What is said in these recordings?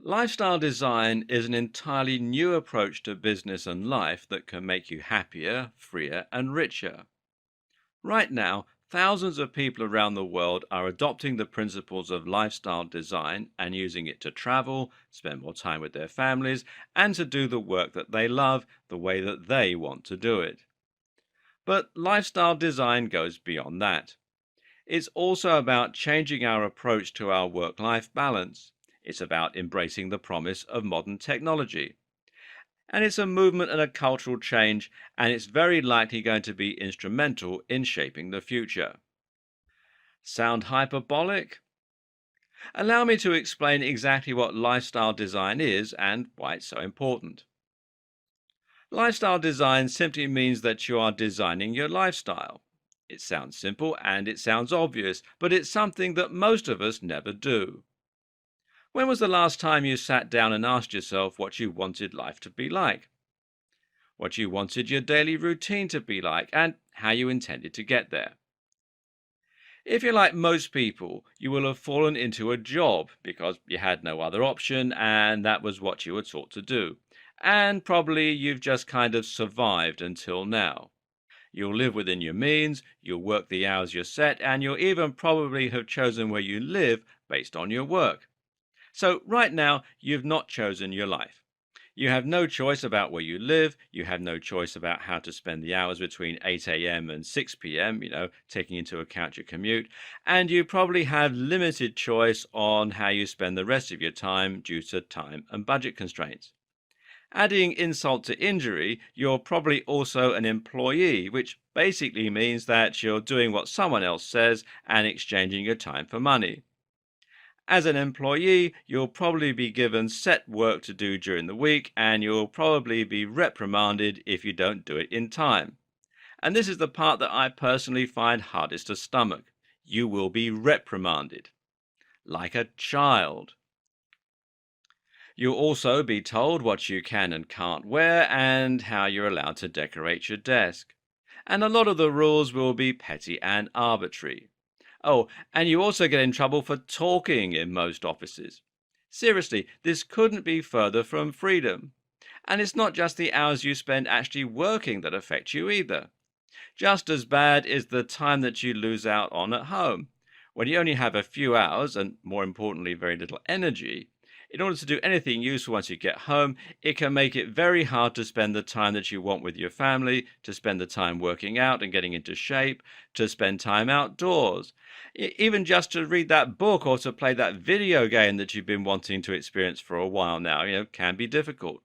Lifestyle design is an entirely new approach to business and life that can make you happier, freer, and richer. Right now, thousands of people around the world are adopting the principles of lifestyle design and using it to travel, spend more time with their families, and to do the work that they love the way that they want to do it. But lifestyle design goes beyond that. It's also about changing our approach to our work life balance. It's about embracing the promise of modern technology. And it's a movement and a cultural change, and it's very likely going to be instrumental in shaping the future. Sound hyperbolic? Allow me to explain exactly what lifestyle design is and why it's so important. Lifestyle design simply means that you are designing your lifestyle. It sounds simple and it sounds obvious, but it's something that most of us never do. When was the last time you sat down and asked yourself what you wanted life to be like? What you wanted your daily routine to be like, and how you intended to get there? If you're like most people, you will have fallen into a job because you had no other option and that was what you were taught to do. And probably you've just kind of survived until now. You'll live within your means, you'll work the hours you're set, and you'll even probably have chosen where you live based on your work. So, right now, you've not chosen your life. You have no choice about where you live. You have no choice about how to spend the hours between 8 a.m. and 6 p.m., taking into account your commute. And you probably have limited choice on how you spend the rest of your time due to time and budget constraints. Adding insult to injury, you're probably also an employee, which basically means that you're doing what someone else says and exchanging your time for money. As an employee, you'll probably be given set work to do during the week, and you'll probably be reprimanded if you don't do it in time. And this is the part that I personally find hardest to stomach. You will be reprimanded, like a child. You'll also be told what you can and can't wear and how you're allowed to decorate your desk. And a lot of the rules will be petty and arbitrary. Oh, and you also get in trouble for talking in most offices. Seriously, this couldn't be further from freedom. And it's not just the hours you spend actually working that affect you either. Just as bad is the time that you lose out on at home. When you only have a few hours, and more importantly, very little energy, in order to do anything useful once you get home, it can make it very hard to spend the time that you want with your family, to spend the time working out and getting into shape, to spend time outdoors. Even just to read that book or to play that video game that you've been wanting to experience for a while now, can be difficult.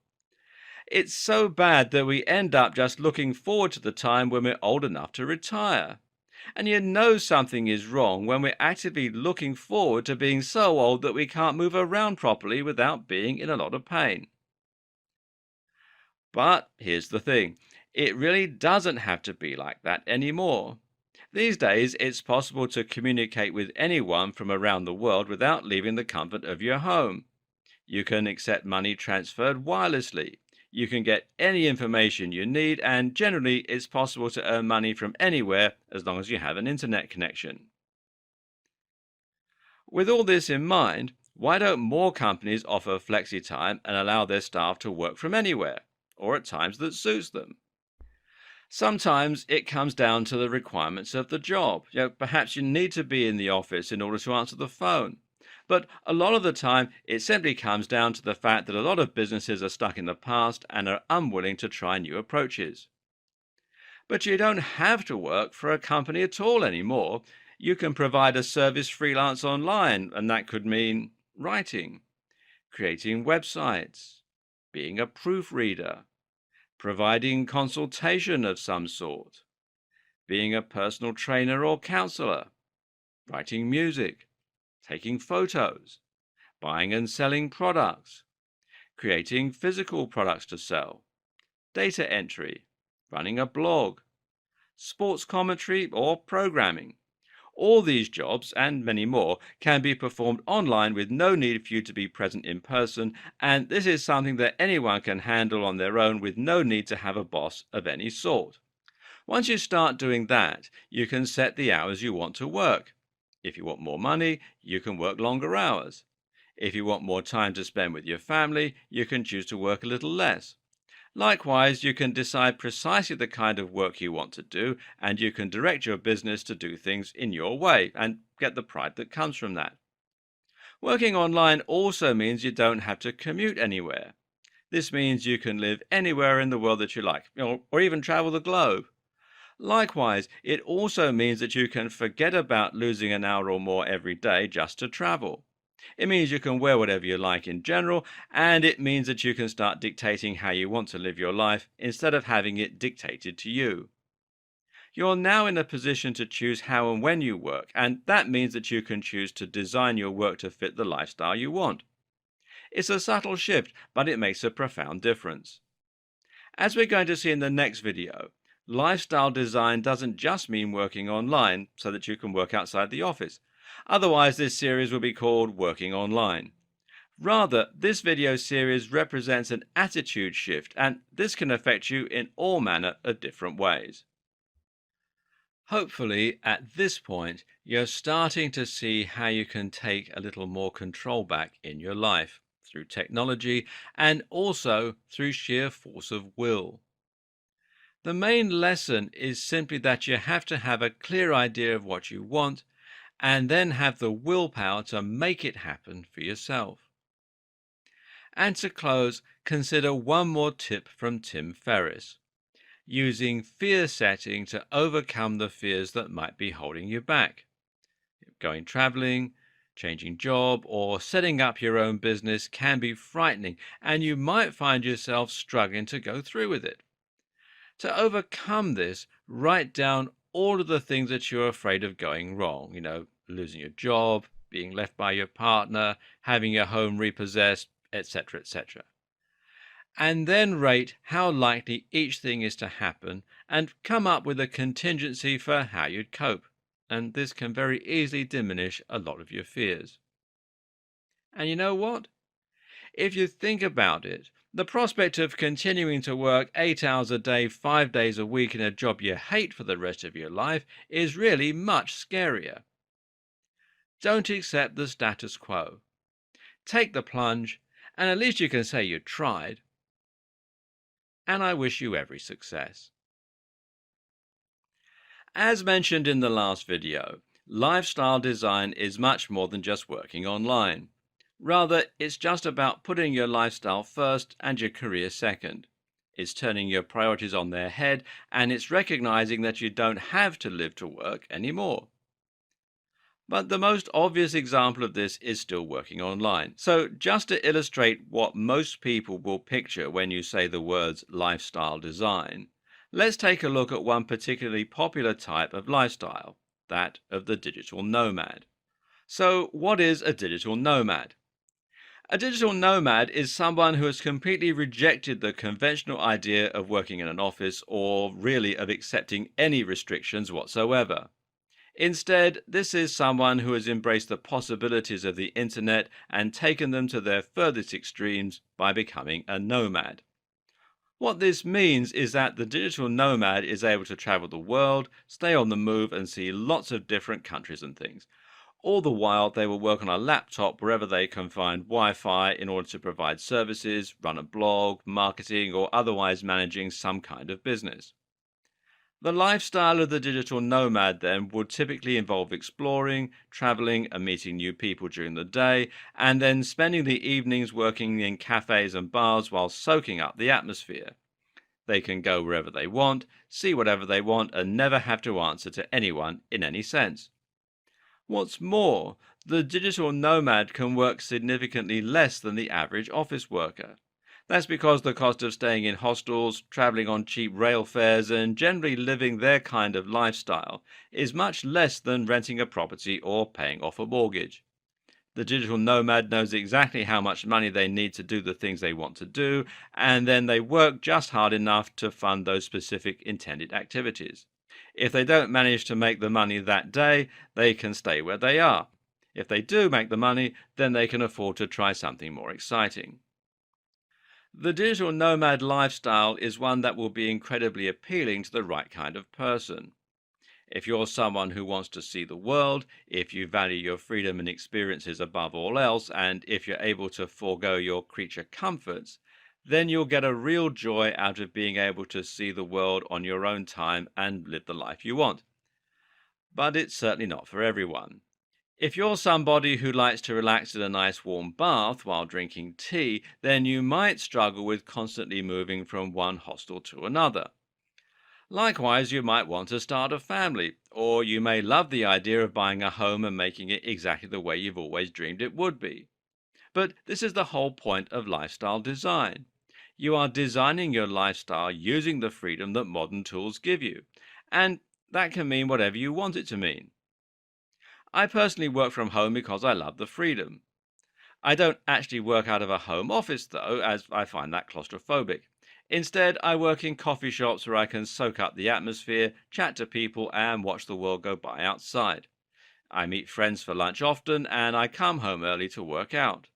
It's so bad that we end up just looking forward to the time when we're old enough to retire. And you know something is wrong when we're actively looking forward to being so old that we can't move around properly without being in a lot of pain. But here's the thing, it really doesn't have to be like that anymore. These days, it's possible to communicate with anyone from around the world without leaving the comfort of your home. You can accept money transferred wirelessly. You can get any information you need, and generally, it's possible to earn money from anywhere as long as you have an internet connection. With all this in mind, why don't more companies offer flexi time and allow their staff to work from anywhere, or at times that suits them? Sometimes it comes down to the requirements of the job. Perhaps you need to be in the office in order to answer the phone. But a lot of the time, it simply comes down to the fact that a lot of businesses are stuck in the past and are unwilling to try new approaches. But you don't have to work for a company at all anymore. You can provide a service freelance online, and that could mean writing, creating websites, being a proofreader, providing consultation of some sort, being a personal trainer or counselor, writing music, taking photos, buying and selling products, creating physical products to sell, data entry, running a blog, sports commentary, or programming. All these jobs, and many more, can be performed online with no need for you to be present in person, and this is something that anyone can handle on their own with no need to have a boss of any sort. Once you start doing that, you can set the hours you want to work. If you want more money, you can work longer hours. If you want more time to spend with your family, you can choose to work a little less. Likewise, you can decide precisely the kind of work you want to do, and you can direct your business to do things in your way and get the pride that comes from that. Working online also means you don't have to commute anywhere. This means you can live anywhere in the world that you like, or even travel the globe. Likewise, it also means that you can forget about losing an hour or more every day just to travel. It means you can wear whatever you like in general, and it means that you can start dictating how you want to live your life instead of having it dictated to you. You're now in a position to choose how and when you work, and that means that you can choose to design your work to fit the lifestyle you want. It's a subtle shift, but it makes a profound difference. As we're going to see in the next video, lifestyle design doesn't just mean working online so that you can work outside the office. Otherwise, this series will be called Working Online. Rather, this video series represents an attitude shift, and this can affect you in all manner of different ways. Hopefully, at this point, you're starting to see how you can take a little more control back in your life through technology and also through sheer force of will. The main lesson is simply that you have to have a clear idea of what you want and then have the willpower to make it happen for yourself. And to close, consider one more tip from Tim Ferriss: using fear setting to overcome the fears that might be holding you back. Going traveling, changing job, or setting up your own business can be frightening, and you might find yourself struggling to go through with it. To overcome this, write down all of the things that you're afraid of going wrong. Losing your job, being left by your partner, having your home repossessed, etc., etc. And then rate how likely each thing is to happen and come up with a contingency for how you'd cope. And this can very easily diminish a lot of your fears. And you know what? If you think about it, the prospect of continuing to work 8 hours a day, 5 days a week in a job you hate for the rest of your life is really much scarier. Don't accept the status quo. Take the plunge, and at least you can say you tried. And I wish you every success. As mentioned in the last video, lifestyle design is much more than just working online. Rather, it's just about putting your lifestyle first and your career second. It's turning your priorities on their head, and it's recognizing that you don't have to live to work anymore. But the most obvious example of this is still working online. So just to illustrate what most people will picture when you say the words lifestyle design, let's take a look at one particularly popular type of lifestyle, that of the digital nomad. So what is a digital nomad? A digital nomad is someone who has completely rejected the conventional idea of working in an office or really of accepting any restrictions whatsoever. Instead, this is someone who has embraced the possibilities of the internet and taken them to their furthest extremes by becoming a nomad. What this means is that the digital nomad is able to travel the world, stay on the move, and see lots of different countries and things. All the while, they will work on a laptop wherever they can find Wi-Fi in order to provide services, run a blog, marketing, or otherwise managing some kind of business. The lifestyle of the digital nomad then would typically involve exploring, traveling, and meeting new people during the day, and then spending the evenings working in cafes and bars while soaking up the atmosphere. They can go wherever they want, see whatever they want, and never have to answer to anyone in any sense. What's more, the digital nomad can work significantly less than the average office worker. That's because the cost of staying in hostels, traveling on cheap rail fares, and generally living their kind of lifestyle is much less than renting a property or paying off a mortgage. The digital nomad knows exactly how much money they need to do the things they want to do, and then they work just hard enough to fund those specific intended activities. If they don't manage to make the money that day, they can stay where they are. If they do make the money, then they can afford to try something more exciting. The digital nomad lifestyle is one that will be incredibly appealing to the right kind of person. If you're someone who wants to see the world, if you value your freedom and experiences above all else, and if you're able to forego your creature comforts, then you'll get a real joy out of being able to see the world on your own time and live the life you want. But it's certainly not for everyone. If you're somebody who likes to relax in a nice warm bath while drinking tea, then you might struggle with constantly moving from one hostel to another. Likewise, you might want to start a family, or you may love the idea of buying a home and making it exactly the way you've always dreamed it would be. But this is the whole point of lifestyle design. You are designing your lifestyle using the freedom that modern tools give you, and that can mean whatever you want it to mean. I personally work from home because I love the freedom. I don't actually work out of a home office, though, as I find that claustrophobic. Instead, I work in coffee shops where I can soak up the atmosphere, chat to people, and watch the world go by outside. I meet friends for lunch often, and I come home early to work out.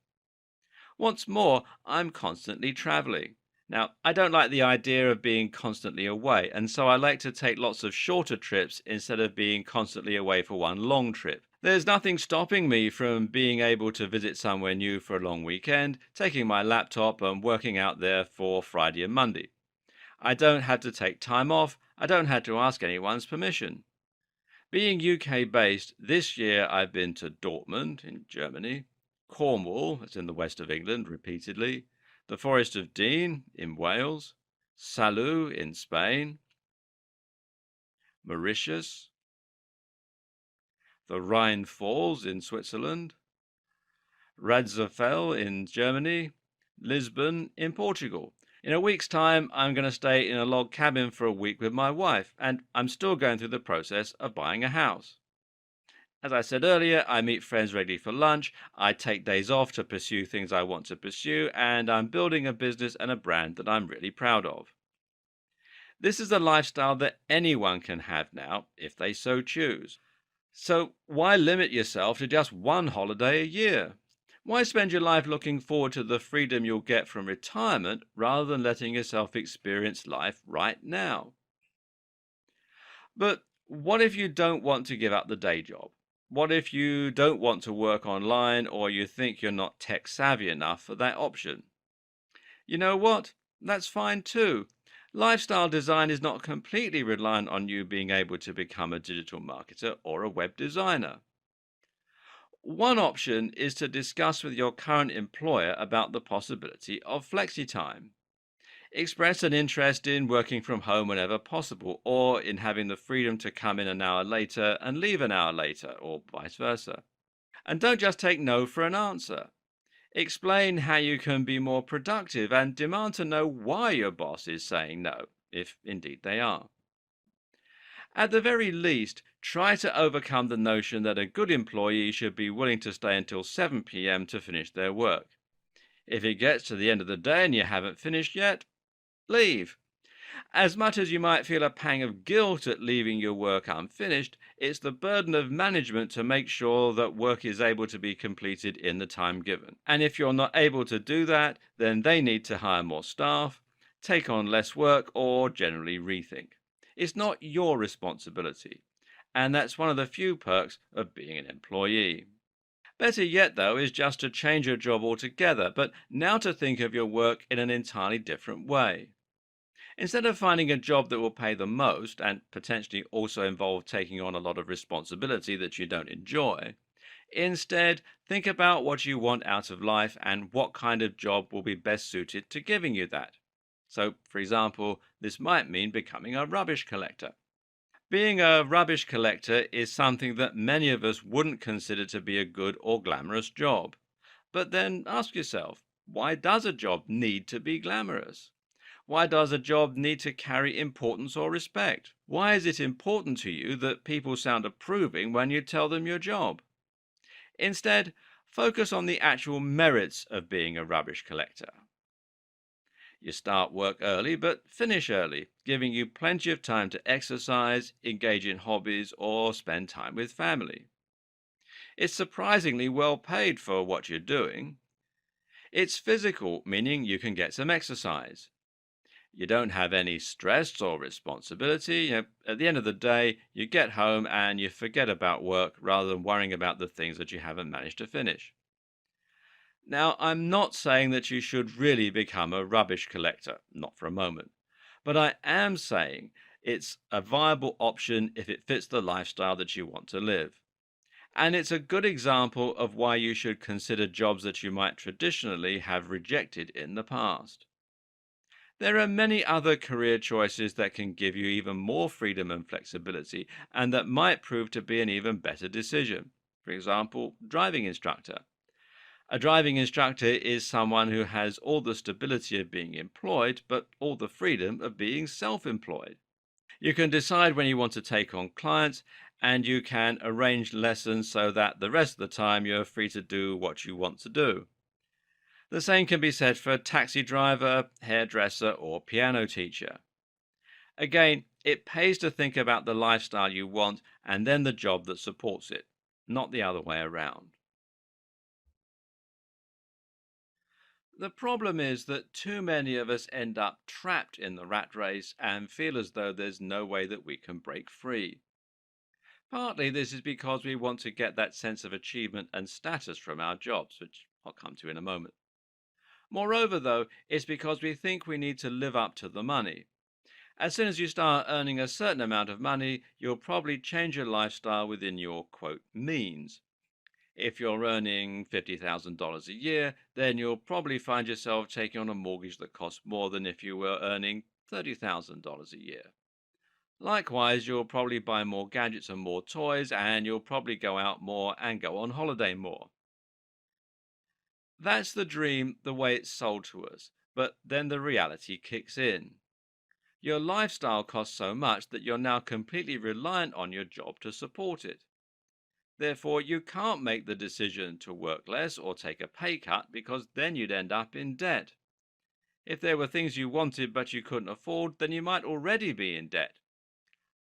What's more, I'm constantly traveling. Now, I don't like the idea of being constantly away, and so I like to take lots of shorter trips instead of being constantly away for one long trip. There's nothing stopping me from being able to visit somewhere new for a long weekend, taking my laptop and working out there for Friday and Monday. I don't have to take time off, I don't have to ask anyone's permission. Being UK based, this year I've been to Dortmund in Germany, Cornwall, that's in the west of England, repeatedly, the Forest of Dean in Wales, Salou in Spain, Mauritius, the Rhine Falls in Switzerland, Radzofel in Germany, Lisbon in Portugal. In a week's time, I'm going to stay in a log cabin for a week with my wife, and I'm still going through the process of buying a house. As I said earlier, I meet friends regularly for lunch, I take days off to pursue things I want to pursue, and I'm building a business and a brand that I'm really proud of. This is a lifestyle that anyone can have now, if they so choose. So why limit yourself to just one holiday a year? Why spend your life looking forward to the freedom you'll get from retirement rather than letting yourself experience life right now? But what if you don't want to give up the day job? What if you don't want to work online or you think you're not tech savvy enough for that option? You know what? That's fine too. Lifestyle design is not completely reliant on you being able to become a digital marketer or a web designer. One option is to discuss with your current employer about the possibility of flexi time. Express an interest in working from home whenever possible, or in having the freedom to come in an hour later and leave an hour later, or vice versa. And don't just take no for an answer. Explain how you can be more productive and demand to know why your boss is saying no, if indeed they are. At the very least, try to overcome the notion that a good employee should be willing to stay until 7 p.m. to finish their work. If it gets to the end of the day and you haven't finished yet, leave. As much as you might feel a pang of guilt at leaving your work unfinished, it's the burden of management to make sure that work is able to be completed in the time given. And if you're not able to do that, then they need to hire more staff, take on less work, or generally rethink. It's not your responsibility. And that's one of the few perks of being an employee. Better yet, though, is just to change your job altogether, but now to think of your work in an entirely different way. Instead of finding a job that will pay the most and potentially also involve taking on a lot of responsibility that you don't enjoy, instead think about what you want out of life and what kind of job will be best suited to giving you that. So, for example, this might mean becoming a rubbish collector. Being a rubbish collector is something that many of us wouldn't consider to be a good or glamorous job. But then ask yourself, why does a job need to be glamorous? Why does a job need to carry importance or respect? Why is it important to you that people sound approving when you tell them your job? Instead, focus on the actual merits of being a rubbish collector. You start work early but finish early, giving you plenty of time to exercise, engage in hobbies, or spend time with family. It's surprisingly well paid for what you're doing. It's physical, meaning you can get some exercise. You don't have any stress or responsibility. At the end of the day, you get home and you forget about work rather than worrying about the things that you haven't managed to finish. Now, I'm not saying that you should really become a rubbish collector, not for a moment. But I am saying it's a viable option if it fits the lifestyle that you want to live. And it's a good example of why you should consider jobs that you might traditionally have rejected in the past. There are many other career choices that can give you even more freedom and flexibility, and that might prove to be an even better decision. For example, driving instructor. A driving instructor is someone who has all the stability of being employed, but all the freedom of being self employed. You can decide when you want to take on clients, and you can arrange lessons so that the rest of the time you're free to do what you want to do. The same can be said for a taxi driver, hairdresser, or piano teacher. Again, it pays to think about the lifestyle you want and then the job that supports it, not the other way around. The problem is that too many of us end up trapped in the rat race and feel as though there's no way that we can break free. Partly this is because we want to get that sense of achievement and status from our jobs, which I'll come to in a moment. Moreover, though, it's because we think we need to live up to the money. As soon as you start earning a certain amount of money, you'll probably change your lifestyle within your quote means. If you're earning $50,000 a year, then you'll probably find yourself taking on a mortgage that costs more than if you were earning $30,000 a year. Likewise, you'll probably buy more gadgets and more toys, and you'll probably go out more and go on holiday more. That's the dream, the way it's sold to us, but then the reality kicks in. Your lifestyle costs so much that you're now completely reliant on your job to support it. Therefore, you can't make the decision to work less or take a pay cut because then you'd end up in debt. If there were things you wanted but you couldn't afford, then you might already be in debt.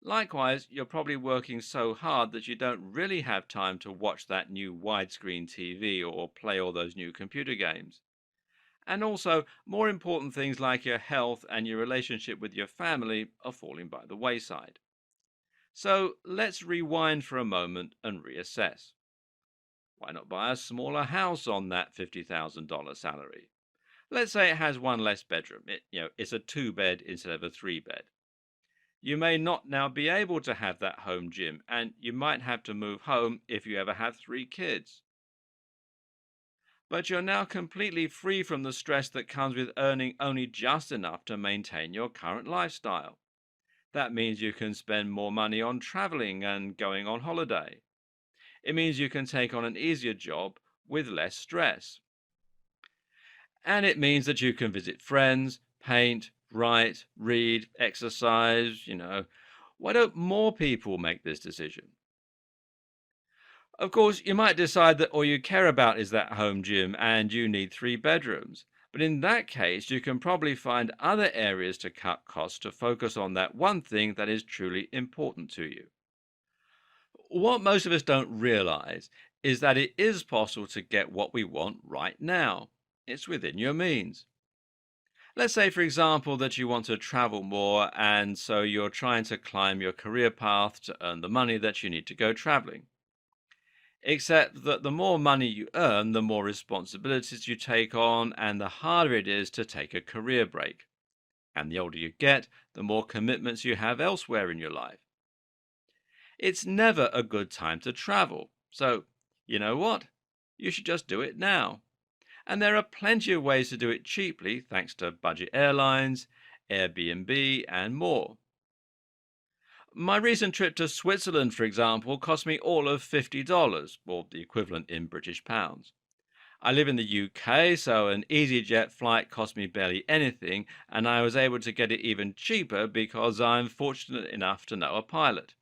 Likewise, you're probably working so hard that you don't really have time to watch that new widescreen TV or play all those new computer games. And also, more important things like your health and your relationship with your family are falling by the wayside. So let's rewind for a moment and reassess. Why not buy a smaller house on that $50,000 salary? Let's say it has one less bedroom. It's a two bed instead of a three bed. You may not now be able to have that home gym, and you might have to move home if you ever have three kids. But you're now completely free from the stress that comes with earning only just enough to maintain your current lifestyle. That means you can spend more money on traveling and going on holiday. It means you can take on an easier job with less stress. And it means that you can visit friends, paint, write, read, exercise. Why don't more people make this decision? Of course, you might decide that all you care about is that home gym and you need three bedrooms. But in that case, you can probably find other areas to cut costs to focus on that one thing that is truly important to you. What most of us don't realize is that it is possible to get what we want right now. It's within your means. Let's say, for example, that you want to travel more and so you're trying to climb your career path to earn the money that you need to go traveling. Except that the more money you earn, the more responsibilities you take on, and the harder it is to take a career break. And the older you get, the more commitments you have elsewhere in your life. It's never a good time to travel. So, you know what? You should just do it now. And there are plenty of ways to do it cheaply thanks to budget airlines, Airbnb, and more. My recent trip to Switzerland, for example, cost me all of $50, or the equivalent in British pounds. I live in the UK, so an EasyJet flight cost me barely anything, and I was able to get it even cheaper because I'm fortunate enough to know a pilot.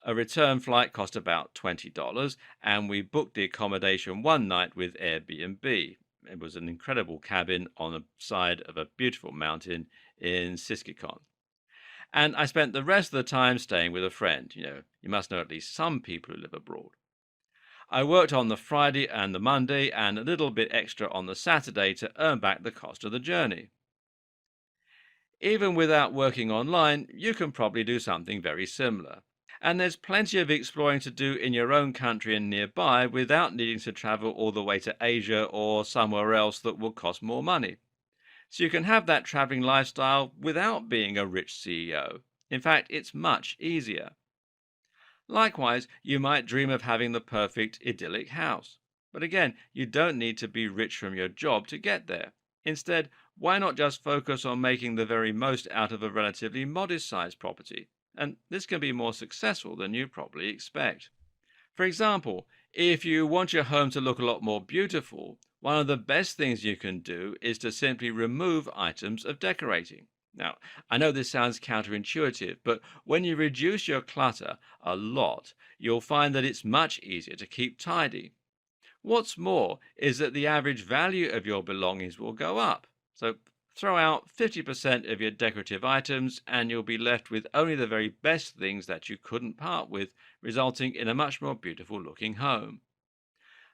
A return flight cost about $20, and we booked the accommodation one night with Airbnb. It was an incredible cabin on the side of a beautiful mountain in Siskikon. And I spent the rest of the time staying with a friend. You must know at least some people who live abroad. I worked on the Friday and the Monday and a little bit extra on the Saturday to earn back the cost of the journey. Even without working online, you can probably do something very similar. And there's plenty of exploring to do in your own country and nearby without needing to travel all the way to Asia or somewhere else that will cost more money. So you can have that traveling lifestyle without being a rich CEO. In fact, it's much easier. Likewise, you might dream of having the perfect idyllic house. But again, you don't need to be rich from your job to get there. Instead, why not just focus on making the very most out of a relatively modest sized property? And this can be more successful than you probably expect. For example, if you want your home to look a lot more beautiful, one of the best things you can do is to simply remove items of decorating. Now, I know this sounds counterintuitive, but when you reduce your clutter a lot, you'll find that it's much easier to keep tidy. What's more is that the average value of your belongings will go up. So throw out 50% of your decorative items and you'll be left with only the very best things that you couldn't part with, resulting in a much more beautiful looking home.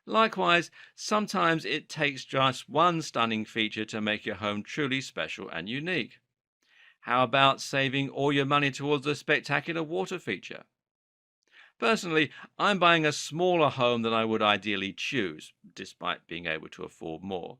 Likewise, sometimes it takes just one stunning feature to make your home truly special and unique. How about saving all your money towards a spectacular water feature? Personally, I'm buying a smaller home than I would ideally choose, despite being able to afford more.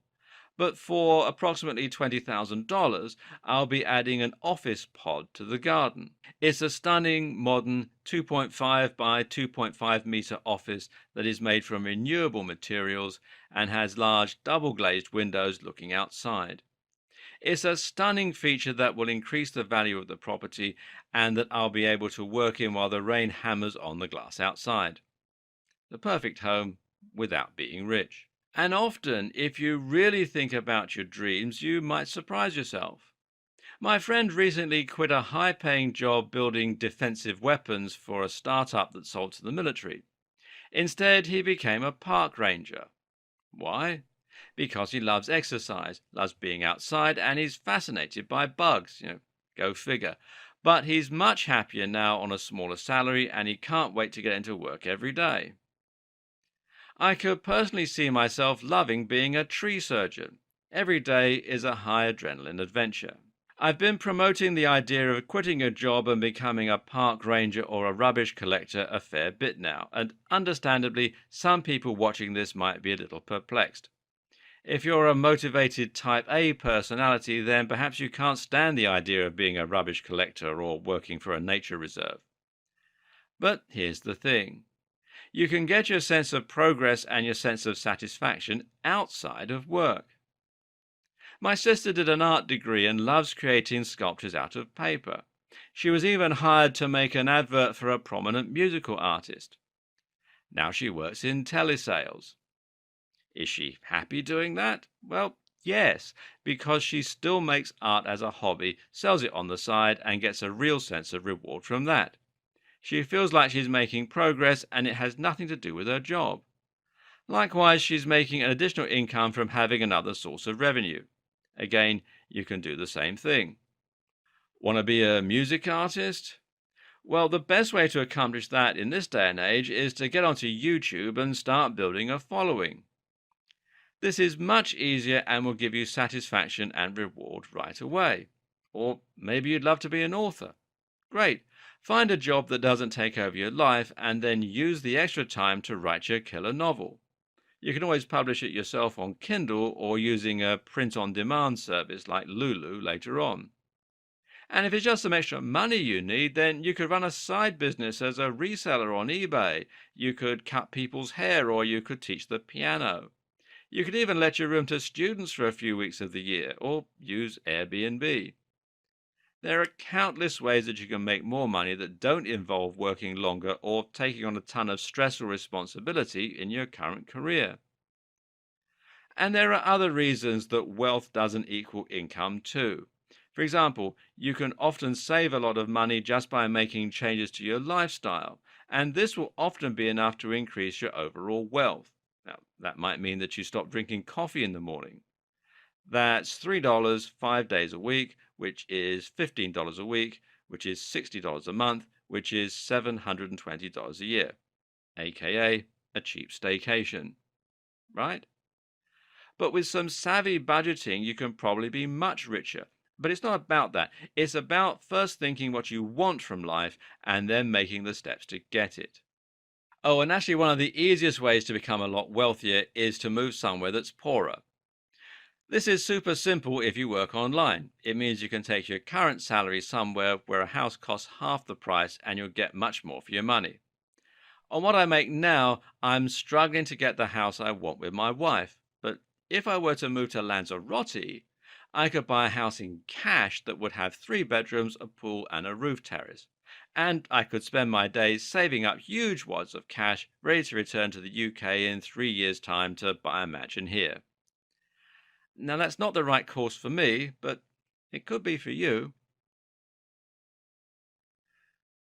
But for approximately $20,000, I'll be adding an office pod to the garden. It's a stunning, modern 2.5 by 2.5 meter office that is made from renewable materials and has large double glazed windows looking outside. It's a stunning feature that will increase the value of the property and that I'll be able to work in while the rain hammers on the glass outside. The perfect home without being rich. And often, if you really think about your dreams, you might surprise yourself. My friend recently quit a high paying job building defensive weapons for a startup that sold to the military. Instead, he became a park ranger. Why? Because he loves exercise, loves being outside, and he's fascinated by bugs. Go figure. But he's much happier now on a smaller salary, and he can't wait to get into work every day. I could personally see myself loving being a tree surgeon. Every day is a high adrenaline adventure. I've been promoting the idea of quitting a job and becoming a park ranger or a rubbish collector a fair bit now, and understandably, some people watching this might be a little perplexed. If you're a motivated type A personality, then perhaps you can't stand the idea of being a rubbish collector or working for a nature reserve. But here's the thing. You can get your sense of progress and your sense of satisfaction outside of work. My sister did an art degree and loves creating sculptures out of paper. She was even hired to make an advert for a prominent musical artist. Now she works in telesales. Is she happy doing that? Well, yes, because she still makes art as a hobby, sells it on the side, and gets a real sense of reward from that. She feels like she's making progress and it has nothing to do with her job. Likewise, she's making an additional income from having another source of revenue. Again, you can do the same thing. Want to be a music artist? Well, the best way to accomplish that in this day and age is to get onto YouTube and start building a following. This is much easier and will give you satisfaction and reward right away. Or maybe you'd love to be an author. Great. Find a job that doesn't take over your life and then use the extra time to write your killer novel. You can always publish it yourself on Kindle or using a print-on-demand service like Lulu later on. And if it's just some extra money you need, then you could run a side business as a reseller on eBay. You could cut people's hair or you could teach the piano. You could even let your room to students for a few weeks of the year or use Airbnb. There are countless ways that you can make more money that don't involve working longer or taking on a ton of stressful responsibility in your current career. And there are other reasons that wealth doesn't equal income too. For example, you can often save a lot of money just by making changes to your lifestyle, and this will often be enough to increase your overall wealth. Now, that might mean that you stop drinking coffee in the morning. That's $3 5 days a week, which is $15 a week, which is $60 a month, which is $720 a year, aka a cheap staycation, right? But with some savvy budgeting, you can probably be much richer But it's not about that. It's about first thinking what you want from life and then making the steps to get it. Oh, and actually, one of the easiest ways to become a lot wealthier is to move somewhere that's poorer. This is super simple if you work online. It means you can take your current salary somewhere where a house costs half the price and you'll get much more for your money. On what I make now, I'm struggling to get the house I want with my wife. But if I were to move to Lanzarote, I could buy a house in cash that would have 3 bedrooms, a pool, and a roof terrace. And I could spend my days saving up huge wads of cash ready to return to the UK in 3 years' time to buy a mansion here. Now, that's not the right course for me, but it could be for you.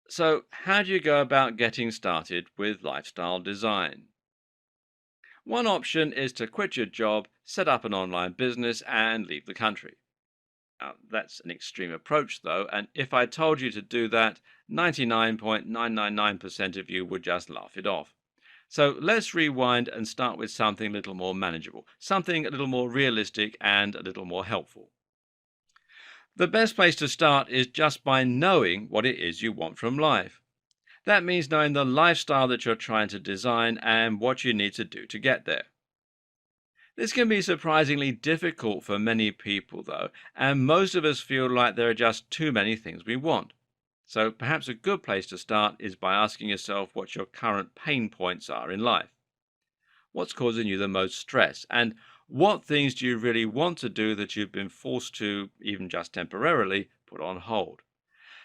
So, how do you go about getting started with lifestyle design? One option is to quit your job, set up an online business, and leave the country. Now, that's an extreme approach, though, and if I told you to do that, 99.999% of you would just laugh it off. So let's rewind and start with something a little more manageable, something a little more realistic and a little more helpful. The best place to start is just by knowing what it is you want from life. That means knowing the lifestyle that you're trying to design and what you need to do to get there. This can be surprisingly difficult for many people, though, and most of us feel like there are just too many things we want. So perhaps a good place to start is by asking yourself what your current pain points are in life. What's causing you the most stress? And what things do you really want to do that you've been forced to, even just temporarily, put on hold?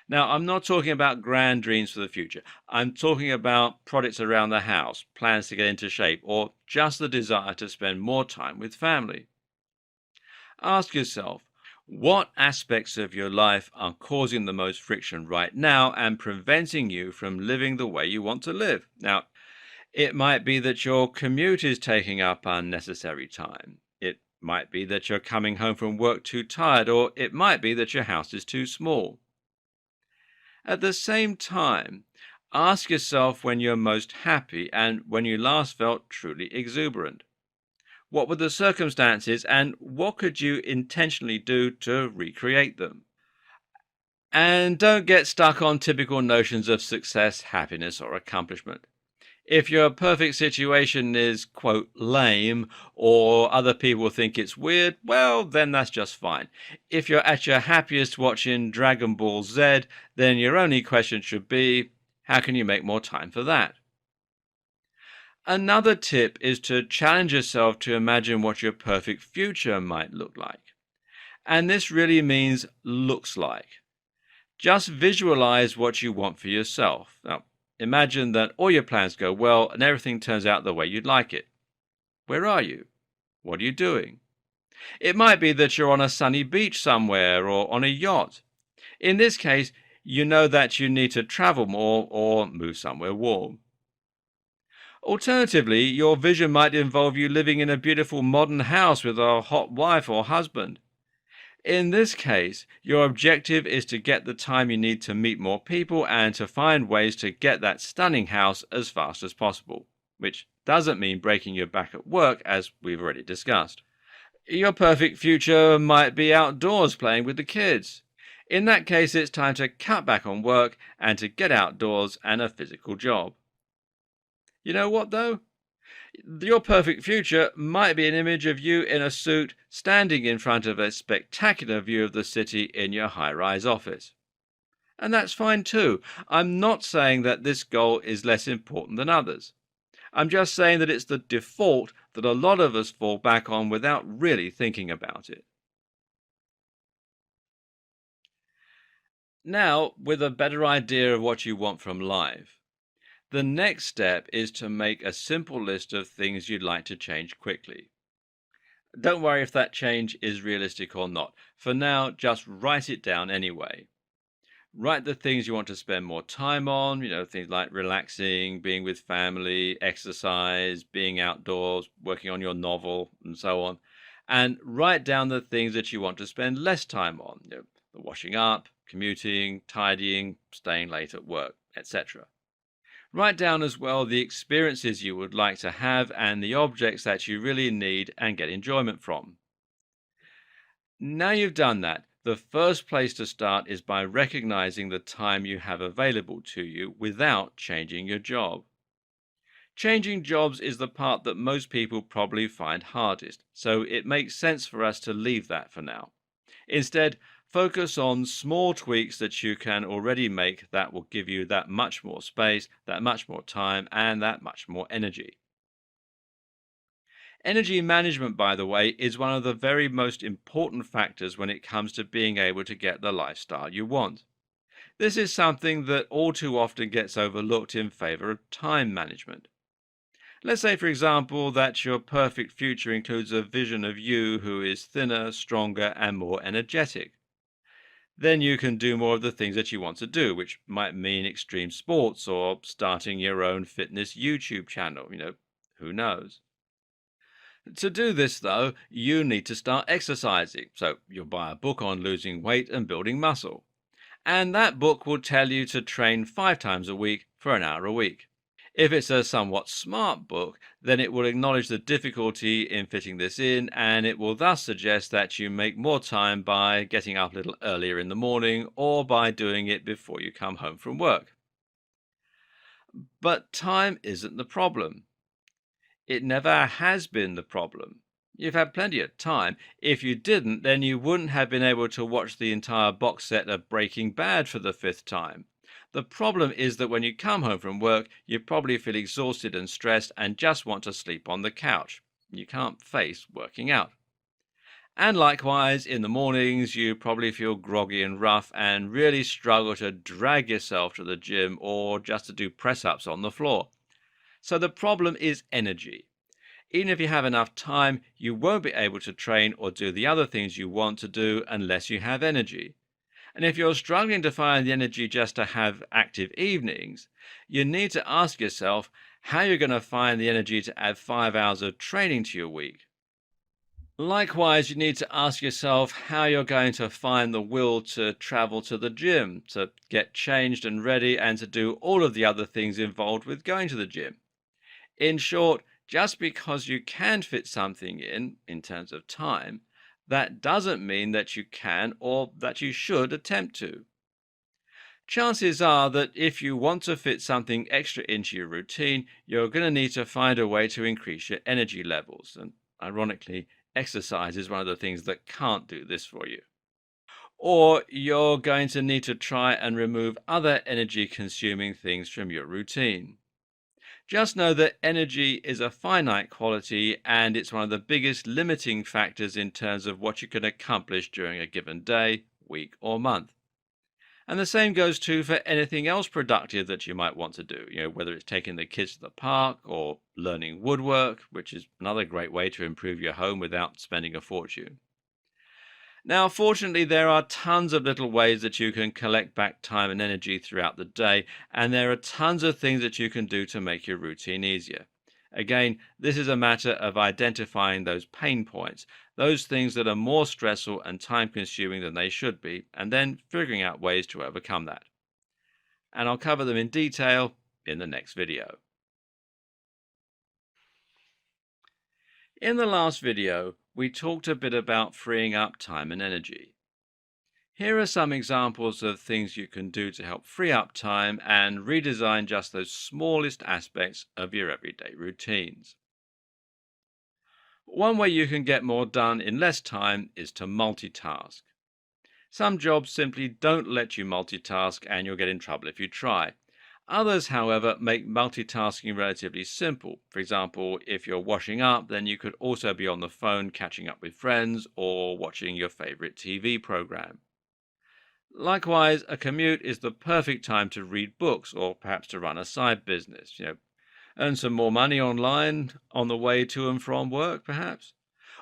Now, I'm not talking about grand dreams for the future. I'm talking about projects around the house, plans to get into shape, or just the desire to spend more time with family. Ask yourself, what aspects of your life are causing the most friction right now and preventing you from living the way you want to live? Now, it might be that your commute is taking up unnecessary time. It might be that you're coming home from work too tired, or it might be that your house is too small. At the same time, ask yourself when you're most happy and when you last felt truly exuberant. What were the circumstances and what could you intentionally do to recreate them? And don't get stuck on typical notions of success, happiness, or accomplishment. If your perfect situation is, quote, lame, or other people think it's weird, well, then that's just fine. If you're at your happiest watching Dragon Ball Z, then your only question should be, how can you make more time for that? Another tip is to challenge yourself to imagine what your perfect future might look like. And this really means looks like. Just visualize what you want for yourself. Now, imagine that all your plans go well and everything turns out the way you'd like it. Where are you? What are you doing? It might be that you're on a sunny beach somewhere or on a yacht. In this case, you know that you need to travel more or move somewhere warm. Alternatively, your vision might involve you living in a beautiful modern house with a hot wife or husband. In this case, your objective is to get the time you need to meet more people and to find ways to get that stunning house as fast as possible, which doesn't mean breaking your back at work, as we've already discussed. Your perfect future might be outdoors playing with the kids. In that case, it's time to cut back on work and to get outdoors and a physical job. You know what, though? Your perfect future might be an image of you in a suit standing in front of a spectacular view of the city in your high rise office. And that's fine too. I'm not saying that this goal is less important than others. I'm just saying that it's the default that a lot of us fall back on without really thinking about it. Now, with a better idea of what you want from life, the next step is to make a simple list of things you'd like to change quickly. Don't worry if that change is realistic or not. For now, just write it down anyway. Write the things you want to spend more time on, things like relaxing, being with family, exercise, being outdoors, working on your novel, and so on. And write down the things that you want to spend less time on, the washing up, commuting, tidying, staying late at work, etc. Write down as well the experiences you would like to have and the objects that you really need and get enjoyment from. Now you've done that, The first place to start is by recognizing the time you have available to you without changing your job. Changing jobs is the part that most people probably find hardest, so it makes sense for us to leave that for now. Instead, focus on small tweaks that you can already make that will give you that much more space, that much more time, and that much more energy. Energy management, by the way, is one of the very most important factors when it comes to being able to get the lifestyle you want. This is something that all too often gets overlooked in favor of time management. Let's say, for example, that your perfect future includes a vision of you who is thinner, stronger, and more energetic. Then you can do more of the things that you want to do, which might mean extreme sports or starting your own fitness YouTube channel. Who knows? To do this, though, you need to start exercising. So you'll buy a book on losing weight and building muscle. And that book will tell you to train 5 times a week for an hour a week. If it's a somewhat smart book, then it will acknowledge the difficulty in fitting this in, and it will thus suggest that you make more time by getting up a little earlier in the morning or by doing it before you come home from work. But time isn't the problem. It never has been the problem. You've had plenty of time. If you didn't, then you wouldn't have been able to watch the entire box set of Breaking Bad for the 5th time. The problem is that when you come home from work, you probably feel exhausted and stressed and just want to sleep on the couch. You can't face working out. And likewise, in the mornings, you probably feel groggy and rough and really struggle to drag yourself to the gym or just to do press ups on the floor. So the problem is energy. Even if you have enough time, you won't be able to train or do the other things you want to do unless you have energy. And if you're struggling to find the energy just to have active evenings, you need to ask yourself how you're going to find the energy to add 5 hours of training to your week. Likewise, you need to ask yourself how you're going to find the will to travel to the gym, to get changed and ready, and to do all of the other things involved with going to the gym. In short, just because you can fit something in terms of time, that doesn't mean that you can or that you should attempt to. Chances are that if you want to fit something extra into your routine, you're going to need to find a way to increase your energy levels. And ironically, exercise is one of the things that can't do this for you. Or you're going to need to try and remove other energy consuming things from your routine. Just know that energy is a finite quality and it's one of the biggest limiting factors in terms of what you can accomplish during a given day, week, or month. And the same goes too for anything else productive that you might want to do, whether it's taking the kids to the park or learning woodwork, which is another great way to improve your home without spending a fortune. Now, fortunately, there are tons of little ways that you can collect back time and energy throughout the day, and there are tons of things that you can do to make your routine easier. Again, this is a matter of identifying those pain points, those things that are more stressful and time consuming than they should be, and then figuring out ways to overcome that. And I'll cover them in detail in the next video. In the last video, we talked a bit about freeing up time and energy. Here are some examples of things you can do to help free up time and redesign just those smallest aspects of your everyday routines. One way you can get more done in less time is to multitask. Some jobs simply don't let you multitask and you'll get in trouble if you try. Others, however, make multitasking relatively simple. For example, if you're washing up, then you could also be on the phone catching up with friends or watching your favorite TV program. Likewise, a commute is the perfect time to read books or perhaps to run a side business, earn some more money online on the way to and from work, perhaps,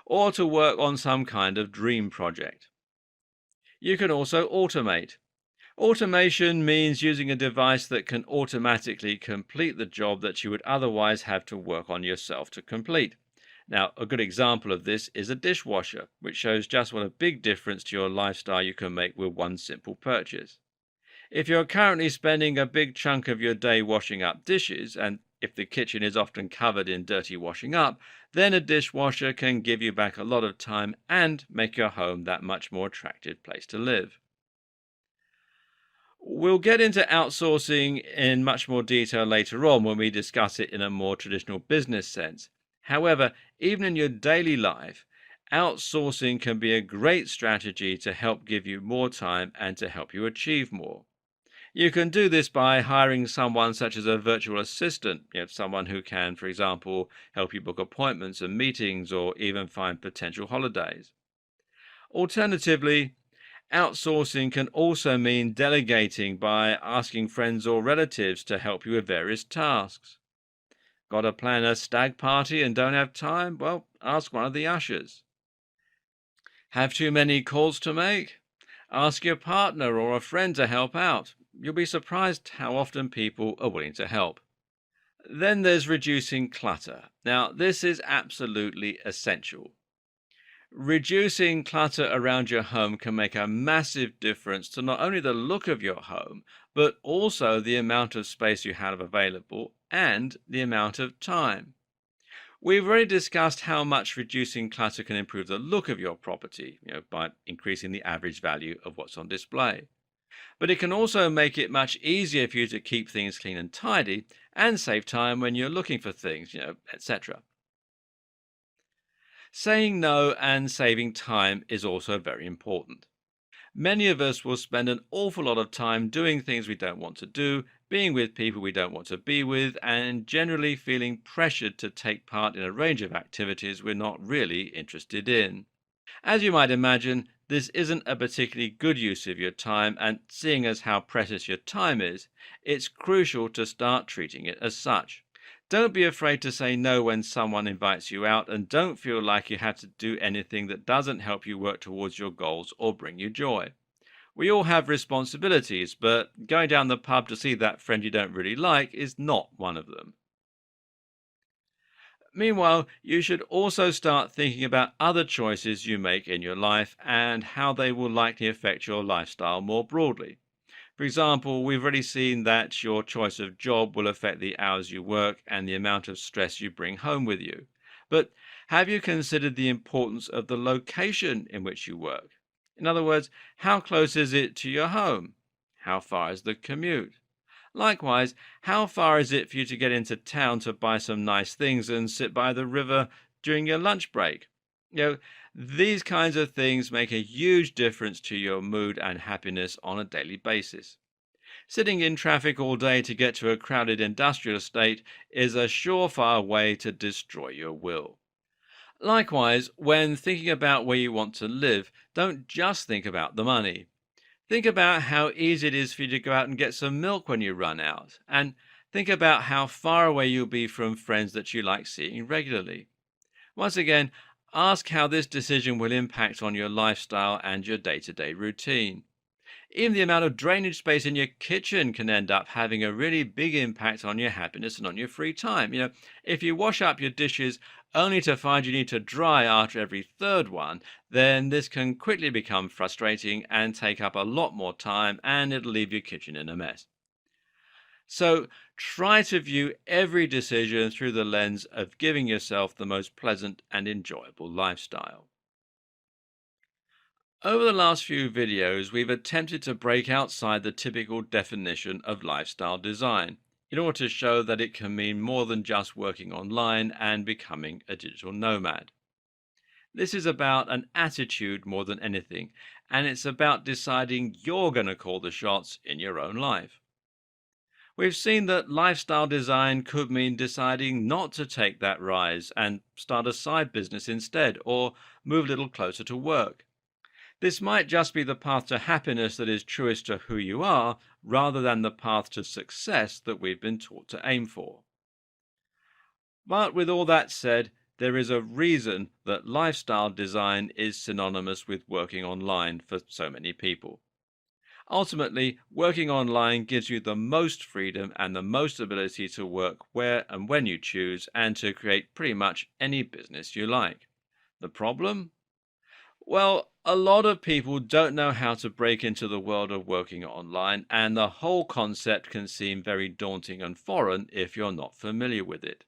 or to work on some kind of dream project. You can also automate. Automation means using a device that can automatically complete the job that you would otherwise have to work on yourself to complete. Now, a good example of this is a dishwasher, which shows just what a big difference to your lifestyle you can make with one simple purchase. If you're currently spending a big chunk of your day washing up dishes, and if the kitchen is often covered in dirty washing up, then a dishwasher can give you back a lot of time and make your home that much more attractive place to live. We'll get into outsourcing in much more detail later on when we discuss it in a more traditional business sense. However, even in your daily life, outsourcing can be a great strategy to help give you more time and to help you achieve more. You can do this by hiring someone such as a virtual assistant, someone who can, for example, help you book appointments and meetings or even find potential holidays. Alternatively, outsourcing can also mean delegating by asking friends or relatives to help you with various tasks. Got to plan a stag party and don't have time? Well, ask one of the ushers. Have too many calls to make? Ask your partner or a friend to help out. You'll be surprised how often people are willing to help. Then there's reducing clutter. Now, this is absolutely essential. Reducing clutter around your home can make a massive difference to not only the look of your home, but also the amount of space you have available and the amount of time. We've already discussed how much reducing clutter can improve the look of your property, by increasing the average value of what's on display. But it can also make it much easier for you to keep things clean and tidy and save time when you're looking for things, etc. Saying no and saving time is also very important. Many of us will spend an awful lot of time doing things we don't want to do, being with people we don't want to be with, and generally feeling pressured to take part in a range of activities we're not really interested in. As you might imagine, this isn't a particularly good use of your time, and seeing as how precious your time is, it's crucial to start treating it as such. Don't be afraid to say no when someone invites you out, and don't feel like you have to do anything that doesn't help you work towards your goals or bring you joy. We all have responsibilities, but going down the pub to see that friend you don't really like is not one of them. Meanwhile, you should also start thinking about other choices you make in your life and how they will likely affect your lifestyle more broadly. For example, we've already seen that your choice of job will affect the hours you work and the amount of stress you bring home with you. But have you considered the importance of the location in which you work? In other words, how close is it to your home? How far is the commute? Likewise, how far is it for you to get into town to buy some nice things and sit by the river during your lunch break? You know, these kinds of things make a huge difference to your mood and happiness on a daily basis. Sitting in traffic all day to get to a crowded industrial estate is a surefire way to destroy your will. Likewise, when thinking about where you want to live, don't just think about the money. Think about how easy it is for you to go out and get some milk when you run out, and think about how far away you'll be from friends that you like seeing regularly. Once again, ask how this decision will impact on your lifestyle and your day-to-day routine. Even the amount of drainage space in your kitchen can end up having a really big impact on your happiness and on your free time. If you wash up your dishes only to find you need to dry after every third one, then this can quickly become frustrating and take up a lot more time, and it'll leave your kitchen in a mess. So try to view every decision through the lens of giving yourself the most pleasant and enjoyable lifestyle. Over the last few videos, we've attempted to break outside the typical definition of lifestyle design in order to show that it can mean more than just working online and becoming a digital nomad. This is about an attitude more than anything, and it's about deciding you're going to call the shots in your own life. We've seen that lifestyle design could mean deciding not to take that rise and start a side business instead, or move a little closer to work. This might just be the path to happiness that is truest to who you are, rather than the path to success that we've been taught to aim for. But with all that said, there is a reason that lifestyle design is synonymous with working online for so many people. Ultimately, working online gives you the most freedom and the most ability to work where and when you choose and to create pretty much any business you like. The problem? Well, A lot of people don't know how to break into the world of working online, and the whole concept can seem very daunting and foreign if you're not familiar with it.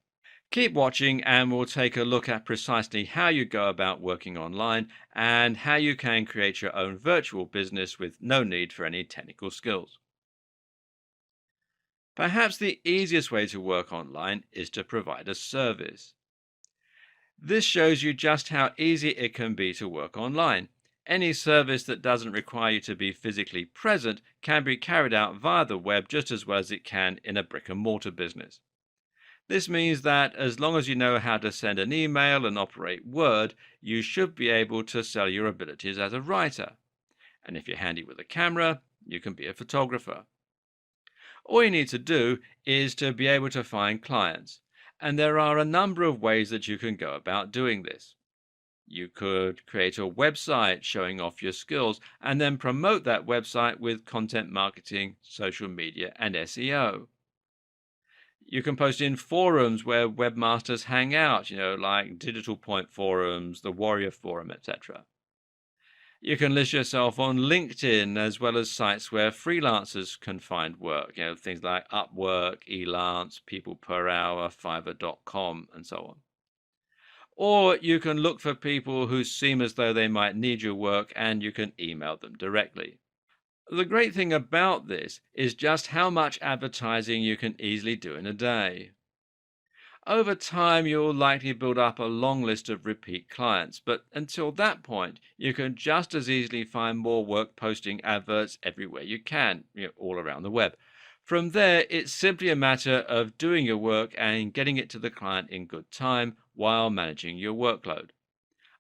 Keep watching, and we'll take a look at precisely how you go about working online and how you can create your own virtual business with no need for any technical skills. Perhaps the easiest way to work online is to provide a service. This shows you just how easy it can be to work online. Any service that doesn't require you to be physically present can be carried out via the web just as well as it can in a brick and mortar business. This means that as long as you know how to send an email and operate Word, you should be able to sell your abilities as a writer. And if you're handy with a camera, you can be a photographer. All you need to do is to be able to find clients. And there are a number of ways that you can go about doing this. You could create a website showing off your skills and then promote that website with content marketing, social media, and SEO. You can post in forums where webmasters hang out, like Digital Point forums, the Warrior Forum, etc. You can list yourself on LinkedIn as well as sites where freelancers can find work, things like Upwork, Elance, People Per Hour, Fiverr.com, and so on. Or you can look for people who seem as though they might need your work and you can email them directly. The great thing about this is just how much advertising you can easily do in a day. Over time, you'll likely build up a long list of repeat clients, but until that point, you can just as easily find more work posting adverts everywhere you can, all around the web. From there, it's simply a matter of doing your work and getting it to the client in good time while managing your workload.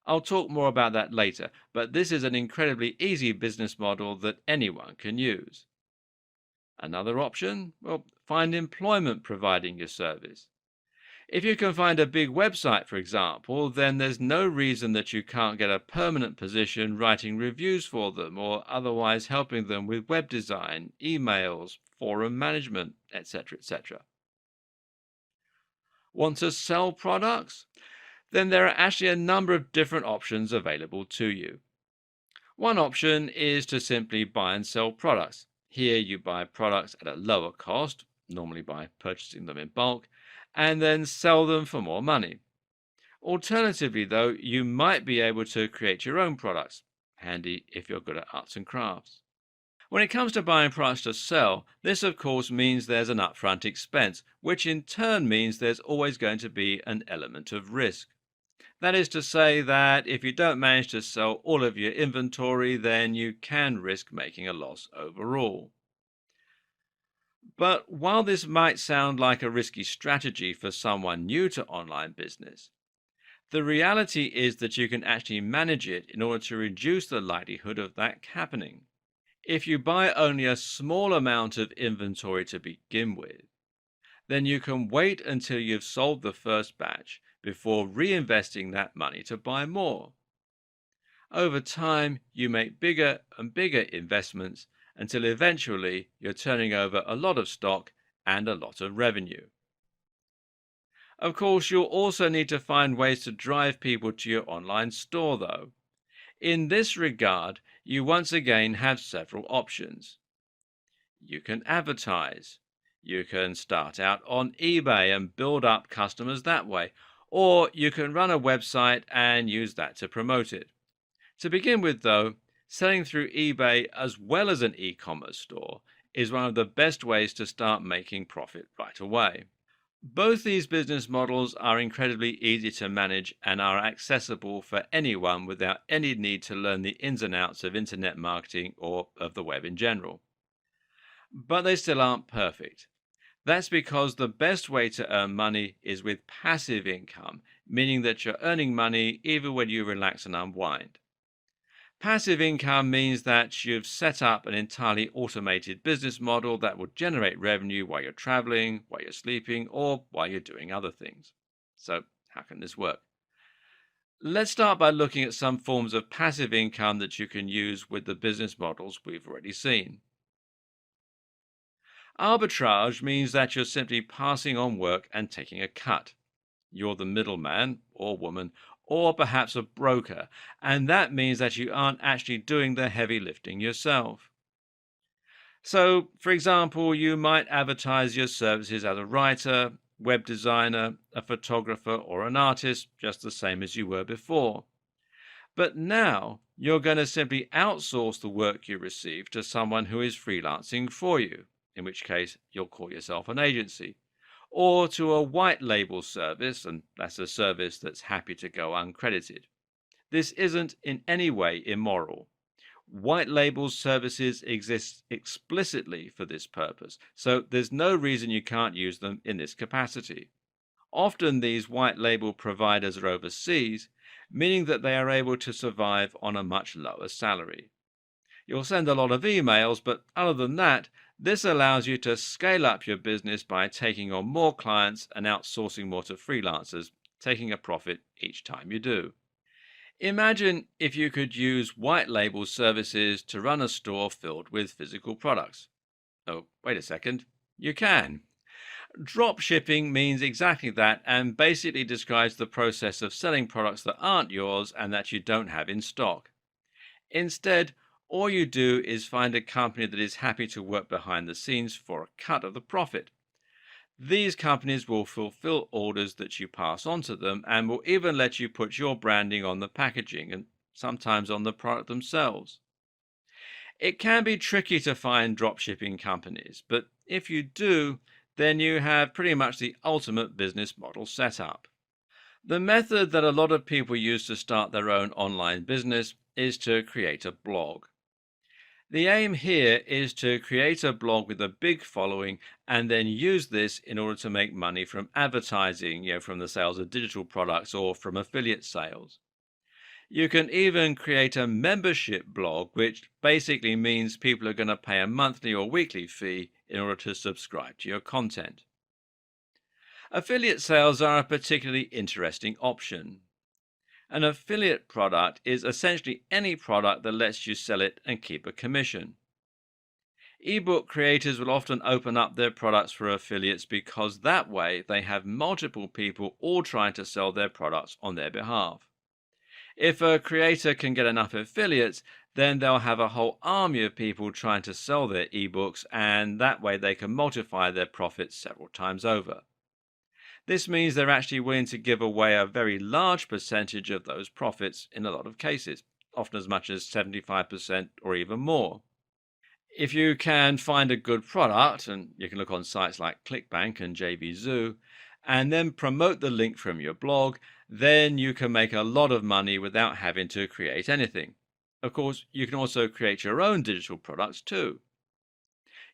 I'll talk more about that later, but this is an incredibly easy business model that anyone can use. Another option? Well, find employment providing your service. If you can find a big website, for example, then there's no reason that you can't get a permanent position writing reviews for them or otherwise helping them with web design, emails, forum management, etc., etc. Want to sell products? Then there are actually a number of different options available to you. One option is to simply buy and sell products. Here you buy products at a lower cost, normally by purchasing them in bulk, and then sell them for more money. Alternatively, though, you might be able to create your own products, handy if you're good at arts and crafts. When it comes to buying products to sell, this of course means there's an upfront expense, which in turn means there's always going to be an element of risk. That is to say that if you don't manage to sell all of your inventory, then you can risk making a loss overall. But while this might sound like a risky strategy for someone new to online business, the reality is that you can actually manage it in order to reduce the likelihood of that happening. If you buy only a small amount of inventory to begin with, then you can wait until you've sold the first batch before reinvesting that money to buy more. Over time, you make bigger and bigger investments until eventually you're turning over a lot of stock and a lot of revenue. Of course, you'll also need to find ways to drive people to your online store, though. In this regard, you once again have several options. You can advertise. You can start out on eBay and build up customers that way, or you can run a website and use that to promote it. To begin with, though, selling through eBay as well as an e-commerce store is one of the best ways to start making profit right away. Both these business models are incredibly easy to manage and are accessible for anyone without any need to learn the ins and outs of internet marketing or of the web in general. But they still aren't perfect. That's because the best way to earn money is with passive income, meaning that you're earning money even when you relax and unwind. Passive income means that you've set up an entirely automated business model that will generate revenue while you're traveling, while you're sleeping, or while you're doing other things. So, how can this work? Let's start by looking at some forms of passive income that you can use with the business models we've already seen. Arbitrage means that you're simply passing on work and taking a cut. You're the middleman or woman, or perhaps a broker, and that means that you aren't actually doing the heavy lifting yourself. So, for example, you might advertise your services as a writer, web designer, a photographer, or an artist, just the same as you were before. But now you're going to simply outsource the work you receive to someone who is freelancing for you, in which case you'll call yourself an agency, or to a white label service, and that's a service that's happy to go uncredited. This isn't in any way immoral. White label services exist explicitly for this purpose, so there's no reason you can't use them in this capacity. Often these white label providers are overseas, meaning that they are able to survive on a much lower salary. You'll send a lot of emails, but other than that, this allows you to scale up your business by taking on more clients and outsourcing more to freelancers, taking a profit each time you do. Imagine if you could use white label services to run a store filled with physical products. Oh, wait a second. You can. Drop shipping means exactly that and basically describes the process of selling products that aren't yours and that you don't have in stock. Instead, all you do is find a company that is happy to work behind the scenes for a cut of the profit. These companies will fulfill orders that you pass on to them and will even let you put your branding on the packaging and sometimes on the product themselves. It can be tricky to find dropshipping companies, but if you do, then you have pretty much the ultimate business model set up. The method that a lot of people use to start their own online business is to create a blog. The aim here is to create a blog with a big following and then use this in order to make money from advertising, from the sales of digital products or from affiliate sales. You can even create a membership blog, which basically means people are going to pay a monthly or weekly fee in order to subscribe to your content. Affiliate sales are a particularly interesting option. An affiliate product is essentially any product that lets you sell it and keep a commission. Ebook creators will often open up their products for affiliates because that way they have multiple people all trying to sell their products on their behalf. If a creator can get enough affiliates, then they'll have a whole army of people trying to sell their ebooks, and that way they can multiply their profits several times over. This means they're actually willing to give away a very large percentage of those profits in a lot of cases, often as much as 75% or even more. If you can find a good product, and you can look on sites like ClickBank and JVZoo, and then promote the link from your blog, then you can make a lot of money without having to create anything. Of course, you can also create your own digital products too.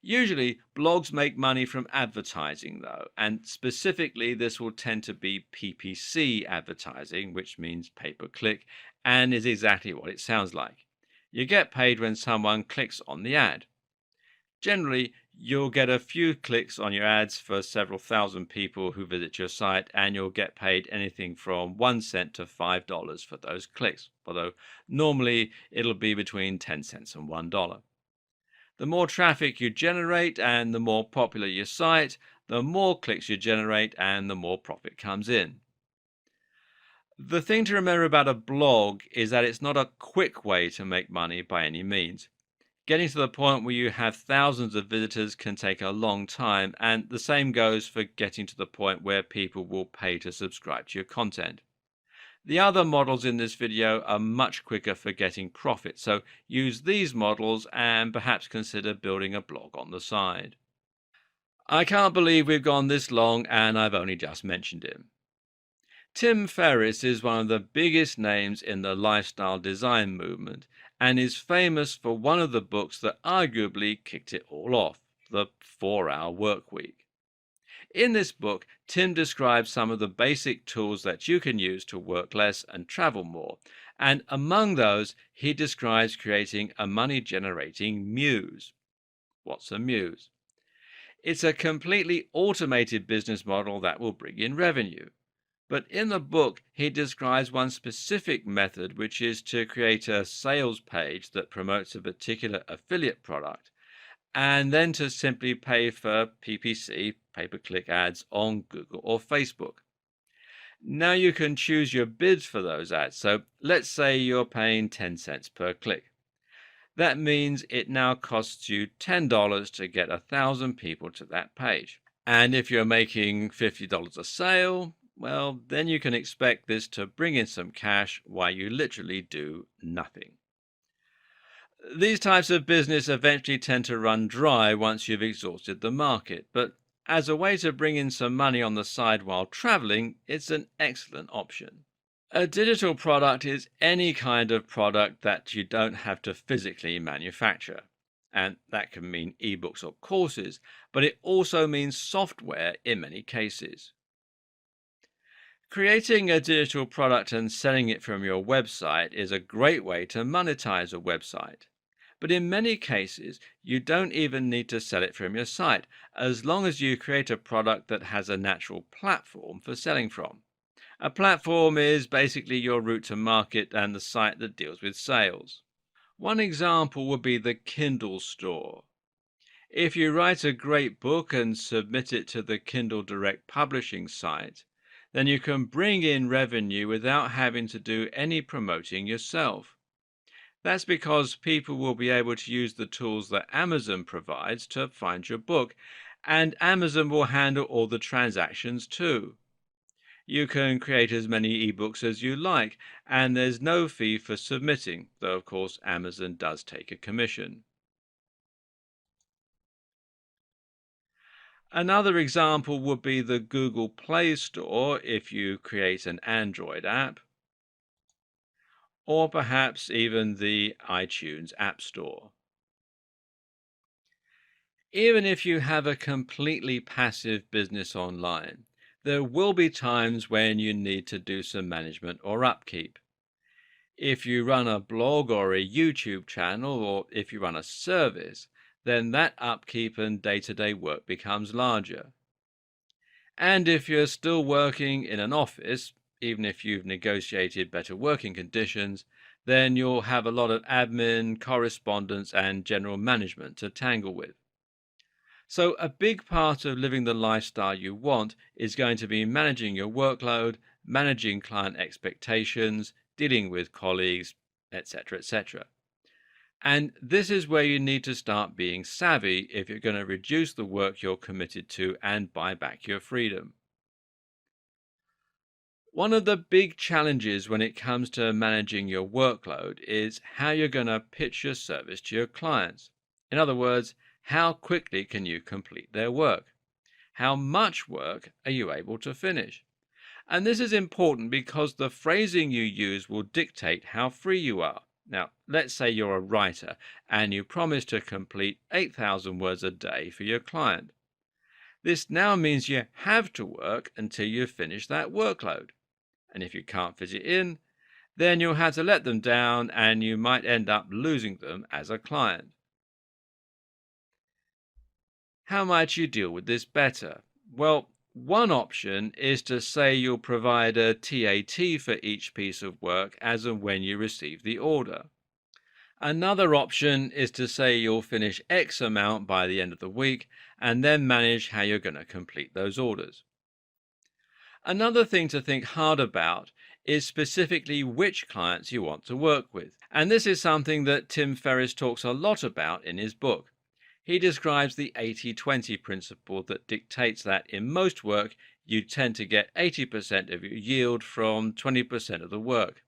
Usually, blogs make money from advertising, though, and specifically, this will tend to be PPC advertising, which means pay per click, and is exactly what it sounds like. You get paid when someone clicks on the ad. Generally, you'll get a few clicks on your ads for several thousand people who visit your site, and you'll get paid anything from 1 cent to $5 for those clicks, although normally it'll be between 10 cents and $1. The more traffic you generate and the more popular your site, the more clicks you generate and the more profit comes in. The thing to remember about a blog is that it's not a quick way to make money by any means. Getting to the point where you have thousands of visitors can take a long time, and the same goes for getting to the point where people will pay to subscribe to your content. The other models in this video are much quicker for getting profit, so use these models and perhaps consider building a blog on the side. I can't believe we've gone this long and I've only just mentioned him. Tim Ferriss is one of the biggest names in the lifestyle design movement and is famous for one of the books that arguably kicked it all off, The 4-Hour Workweek. In this book, Tim describes some of the basic tools that you can use to work less and travel more, and among those, he describes creating a money-generating muse. What's a muse? It's a completely automated business model that will bring in revenue. But in the book, he describes one specific method, which is to create a sales page that promotes a particular affiliate product, and then to simply pay for PPC, pay-per-click ads on Google or Facebook. Now you can choose your bids for those ads. So let's say you're paying 10 cents per click. That means it now costs you $10 to get 1,000 people to that page. And if you're making $50 a sale, well, then you can expect this to bring in some cash while you literally do nothing. These types of business eventually tend to run dry once you've exhausted the market, but as a way to bring in some money on the side while traveling, it's an excellent option. A digital product is any kind of product that you don't have to physically manufacture. And that can mean ebooks or courses, but it also means software in many cases. Creating a digital product and selling it from your website is a great way to monetize a website. But in many cases, you don't even need to sell it from your site, as long as you create a product that has a natural platform for selling from. A platform is basically your route to market and the site that deals with sales. One example would be the Kindle store. If you write a great book and submit it to the Kindle Direct publishing site, then you can bring in revenue without having to do any promoting yourself. That's because people will be able to use the tools that Amazon provides to find your book, and Amazon will handle all the transactions too. You can create as many ebooks as you like, and there's no fee for submitting, though of course Amazon does take a commission. Another example would be the Google Play Store if you create an Android app, or perhaps even the iTunes App Store. Even if you have a completely passive business online, there will be times when you need to do some management or upkeep. If you run a blog or a YouTube channel, or if you run a service, then that upkeep and day-to-day work becomes larger. And if you're still working in an office, even if you've negotiated better working conditions, then you'll have a lot of admin, correspondence, and general management to tangle with. So, a big part of living the lifestyle you want is going to be managing your workload, managing client expectations, dealing with colleagues, etc., etc. And this is where you need to start being savvy if you're going to reduce the work you're committed to and buy back your freedom. One of the big challenges when it comes to managing your workload is how you're going to pitch your service to your clients. In other words, how quickly can you complete their work? How much work are you able to finish? And this is important because the phrasing you use will dictate how free you are. Now, let's say you're a writer and you promise to complete 8,000 words a day for your client. This now means you have to work until you finish that workload. And if you can't fit it in, then you'll have to let them down and you might end up losing them as a client. How might you deal with this better? Well, one option is to say you'll provide a TAT for each piece of work as and when you receive the order. Another option is to say you'll finish X amount by the end of the week and then manage how you're going to complete those orders. Another thing to think hard about is specifically which clients you want to work with. And this is something that Tim Ferriss talks a lot about in his book. He describes the 80-20 principle that dictates that in most work, you tend to get 80% of your yield from 20% of the work.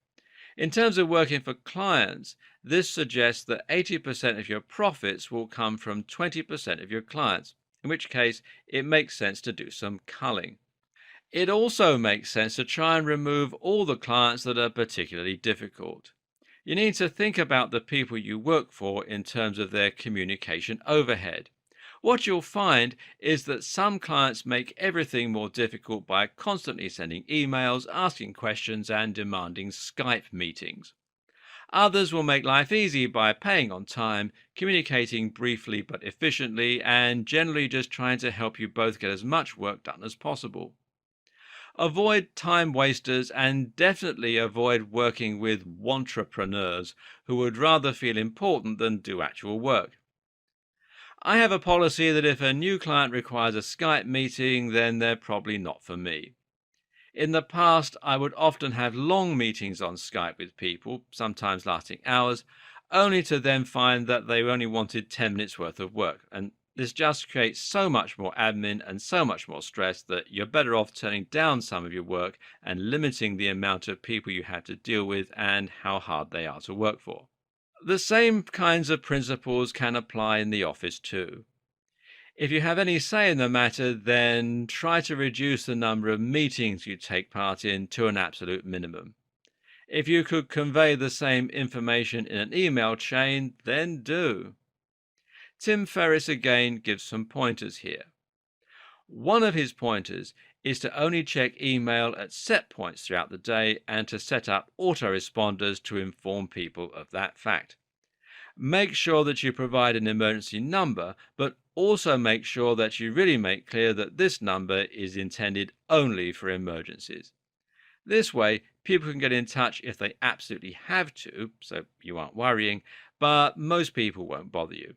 In terms of working for clients, this suggests that 80% of your profits will come from 20% of your clients, in which case it makes sense to do some culling. It also makes sense to try and remove all the clients that are particularly difficult. You need to think about the people you work for in terms of their communication overhead. What you'll find is that some clients make everything more difficult by constantly sending emails, asking questions, and demanding Skype meetings. Others will make life easy by paying on time, communicating briefly but efficiently, and generally just trying to help you both get as much work done as possible. Avoid time wasters and definitely avoid working with wantrepreneurs who would rather feel important than do actual work. I have a policy that if a new client requires a Skype meeting, then they're probably not for me. In the past, I would often have long meetings on Skype with people, sometimes lasting hours, only to then find that they only wanted 10 minutes worth of work. And this just creates so much more admin and so much more stress that you're better off turning down some of your work and limiting the amount of people you have to deal with and how hard they are to work for. The same kinds of principles can apply in the office too. If you have any say in the matter, then try to reduce the number of meetings you take part in to an absolute minimum. If you could convey the same information in an email chain, then do. Tim Ferriss again gives some pointers here. One of his pointers is to only check email at set points throughout the day and to set up autoresponders to inform people of that fact. Make sure that you provide an emergency number, but also make sure that you really make clear that this number is intended only for emergencies. This way, people can get in touch if they absolutely have to, so you aren't worrying, but most people won't bother you.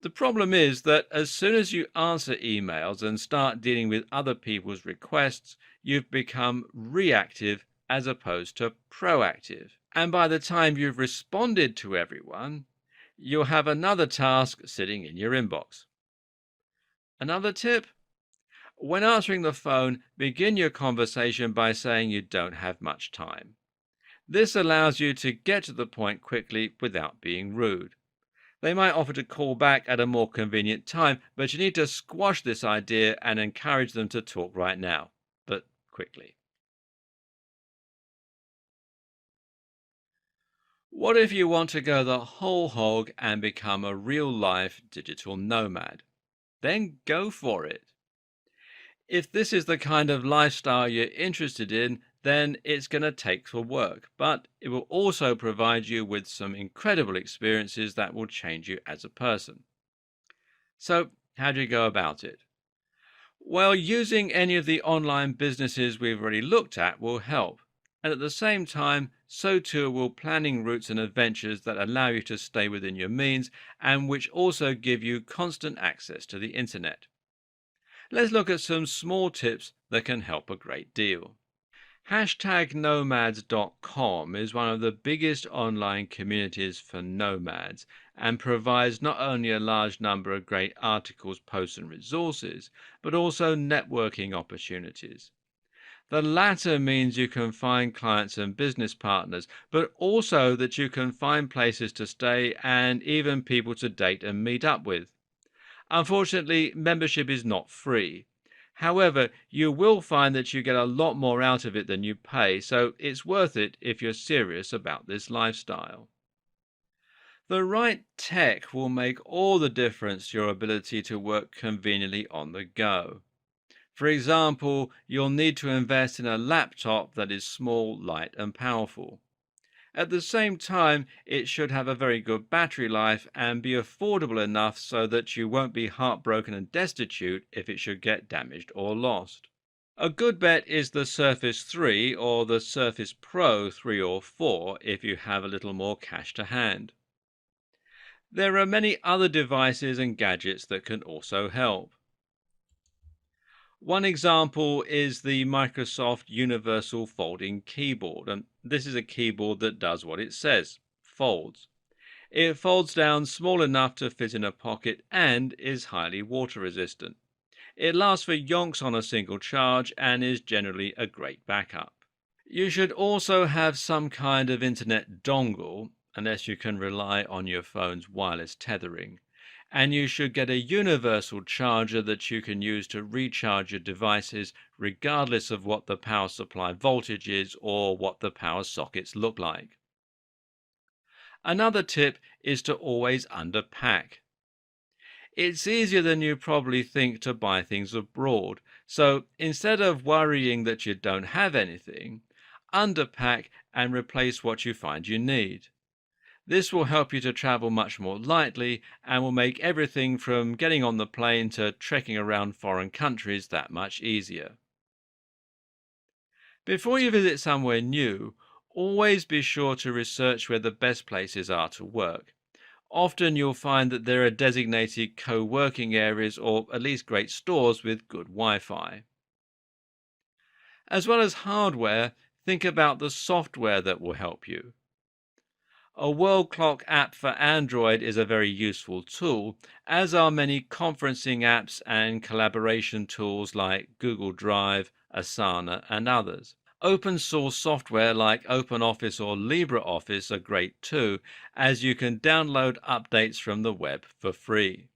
The problem is that as soon as you answer emails and start dealing with other people's requests, you've become reactive as opposed to proactive. And by the time you've responded to everyone, you'll have another task sitting in your inbox. Another tip: when answering the phone, begin your conversation by saying you don't have much time. This allows you to get to the point quickly without being rude. They might offer to call back at a more convenient time, but you need to squash this idea and encourage them to talk right now, but quickly. What if you want to go the whole hog and become a real-life digital nomad? Then go for it. If this is the kind of lifestyle you're interested in, then it's going to take some work, but it will also provide you with some incredible experiences that will change you as a person. So, how do you go about it? Well, using any of the online businesses we've already looked at will help. And at the same time, so too will planning routes and adventures that allow you to stay within your means and which also give you constant access to the internet. Let's look at some small tips that can help a great deal. Nomads.com is one of the biggest online communities for nomads and provides not only a large number of great articles, posts, and resources, but also networking opportunities. The latter means you can find clients and business partners, but also that you can find places to stay and even people to date and meet up with. Unfortunately, membership is not free. However, you will find that you get a lot more out of it than you pay, so it's worth it if you're serious about this lifestyle. The right tech will make all the difference to your ability to work conveniently on the go. For example, you'll need to invest in a laptop that is small, light, and powerful. At the same time, it should have a very good battery life and be affordable enough so that you won't be heartbroken and destitute if it should get damaged or lost. A good bet is the Surface 3 or the Surface Pro 3 or 4 if you have a little more cash to hand. There are many other devices and gadgets that can also help. One example is the Microsoft Universal Folding Keyboard, and this is a keyboard that does what it says, folds. It folds down small enough to fit in a pocket and is highly water resistant. It lasts for yonks on a single charge and is generally a great backup. You should also have some kind of internet dongle, unless you can rely on your phone's wireless tethering. And you should get a universal charger that you can use to recharge your devices regardless of what the power supply voltage is or what the power sockets look like. Another tip is to always underpack. It's easier than you probably think to buy things abroad, so instead of worrying that you don't have anything, underpack and replace what you find you need. This will help you to travel much more lightly and will make everything from getting on the plane to trekking around foreign countries that much easier. Before you visit somewhere new, always be sure to research where the best places are to work. Often you'll find that there are designated co-working areas or at least great stores with good Wi-Fi. As well as hardware, think about the software that will help you. A world clock app for Android is a very useful tool, as are many conferencing apps and collaboration tools like Google Drive, Asana, and others. Open source software like OpenOffice or LibreOffice are great too, as you can download updates from the web for free.